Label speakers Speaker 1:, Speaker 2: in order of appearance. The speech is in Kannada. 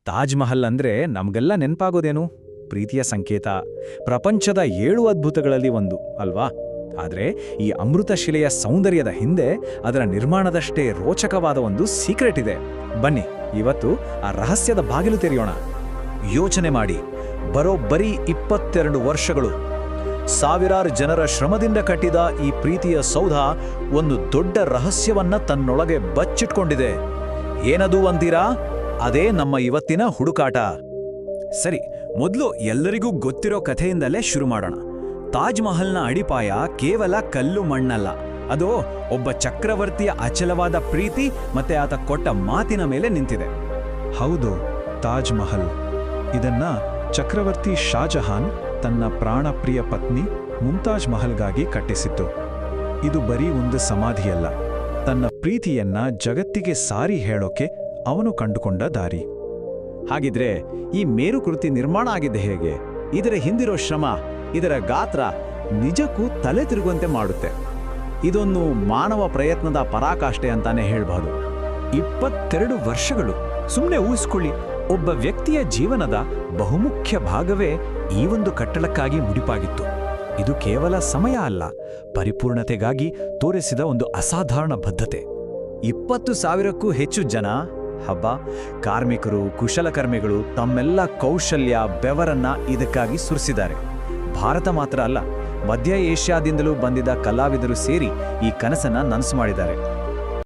Speaker 1: ತಾಜ್ ಮಹಲ್ ಅಂದ್ರೆ ನಮ್ಗೆಲ್ಲ ನೆನ್ಪಾಗೋದೇನು? ಪ್ರೀತಿಯ ಸಂಕೇತ, ಪ್ರಪಂಚದ 7 ಅದ್ಭುತಗಳಲ್ಲಿ ಒಂದು ಅಲ್ವಾ? ಆದ್ರೆ ಈ ಅಮೃತ ಶಿಲೆಯ ಸೌಂದರ್ಯದ ಹಿಂದೆ ಅದರ ನಿರ್ಮಾಣದಷ್ಟೇ ರೋಚಕವಾದ ಒಂದು ಸೀಕ್ರೆಟ್ ಇದೆ. ಬನ್ನಿ ಇವತ್ತು ಆ ರಹಸ್ಯದ ಬಾಗಿಲು ತೆರೆಯೋಣ. ಯೋಚನೆ ಮಾಡಿ, ಬರೋಬ್ಬರಿ 22 ವರ್ಷಗಳು, ಸಾವಿರಾರು ಜನರ ಶ್ರಮದಿಂದ ಕಟ್ಟಿದ ಈ ಪ್ರೀತಿಯ ಸೌಧ ಒಂದು ದೊಡ್ಡ ರಹಸ್ಯವನ್ನ ತನ್ನೊಳಗೆ ಬಚ್ಚಿಟ್ಕೊಂಡಿದೆ. ಏನದು ಅಂತೀರಾ? ಅದೇ ನಮ್ಮ ಇವತ್ತಿನ ಹುಡುಕಾಟ. ಸರಿ, ಮೊದಲು ಎಲ್ಲರಿಗೂ ಗೊತ್ತಿರೋ ಕಥೆಯಿಂದಲೇ ಶುರು ಮಾಡೋಣ. ತಾಜ್ ಮಹಲ್ನ ಅಡಿಪಾಯ ಕೇವಲ ಕಲ್ಲು ಮಣ್ಣಲ್ಲ, ಅದು ಒಬ್ಬ ಚಕ್ರವರ್ತಿಯ ಅಚಲವಾದ ಪ್ರೀತಿ ಮತ್ತೆ ಆತ ಕೊಟ್ಟ ಮಾತಿನ ಮೇಲೆ ನಿಂತಿದೆ.
Speaker 2: ಹೌದು, ತಾಜ್ ಮಹಲ್ ಇದನ್ನ ಚಕ್ರವರ್ತಿ ಶಾಜಹಾನ್ ತನ್ನ ಪ್ರಾಣಪ್ರಿಯ ಪತ್ನಿ ಮುಮ್ತಾಜ್ ಮಹಲ್ಗಾಗಿ ಕಟ್ಟಿಸಿತ್ತು. ಇದು ಬರೀ ಒಂದು ಸಮಾಧಿಯಲ್ಲ, ತನ್ನ ಪ್ರೀತಿಯನ್ನ ಜಗತ್ತಿಗೆ ಸಾರಿ ಹೇಳೋಕೆ ಅವನು ಕಂಡುಕೊಂಡ ದಾರಿ.
Speaker 1: ಹಾಗಿದ್ರೆ ಈ ಮೇರುಕೃತಿ ನಿರ್ಮಾಣ ಆಗಿದ್ದೆ ಹೇಗೆ? ಇದರ ಹಿಂದಿರೋ ಶ್ರಮ, ಇದರ ಗಾತ್ರ ನಿಜಕ್ಕೂ ತಲೆ ತಿರುಗುವಂತೆ ಮಾಡುತ್ತೆ. ಇದೊಂದು ಮಾನವ ಪ್ರಯತ್ನದ ಪರಾಕಾಷ್ಠೆ ಅಂತಾನೆ ಹೇಳ್ಬಹುದು. 22 ವರ್ಷಗಳು, ಸುಮ್ಮನೆ ಊಹಿಸ್ಕೊಳ್ಳಿ. ಒಬ್ಬ ವ್ಯಕ್ತಿಯ ಜೀವನದ ಬಹುಮುಖ್ಯ ಭಾಗವೇ ಈ ಒಂದು ಕಟ್ಟಡಕ್ಕಾಗಿ ಮುಡಿಪಾಗಿತ್ತು. ಇದು ಕೇವಲ ಸಮಯ ಅಲ್ಲ, ಪರಿಪೂರ್ಣತೆಗಾಗಿ ತೋರಿಸಿದ ಒಂದು ಅಸಾಧಾರಣ ಬದ್ಧತೆ. 20,000ಕ್ಕೂ ಹೆಚ್ಚು ಜನ, ಹಬ್ಬ ಕಾರ್ಮಿಕರು, ಕುಶಲಕರ್ಮಿಗಳು ತಮ್ಮೆಲ್ಲ ಕೌಶಲ್ಯ, ಬೆವರನ್ನ ಇದಕ್ಕಾಗಿ ಸುರಿಸಿದ್ದಾರೆ. ಭಾರತ ಮಾತ್ರ ಅಲ್ಲ, ಮಧ್ಯ ಏಷ್ಯಾದಿಂದಲೂ ಬಂದಿದ್ದ ಕಲಾವಿದರು ಸೇರಿ ಈ ಕನಸನ್ನ ನನಸು ಮಾಡಿದ್ದಾರೆ.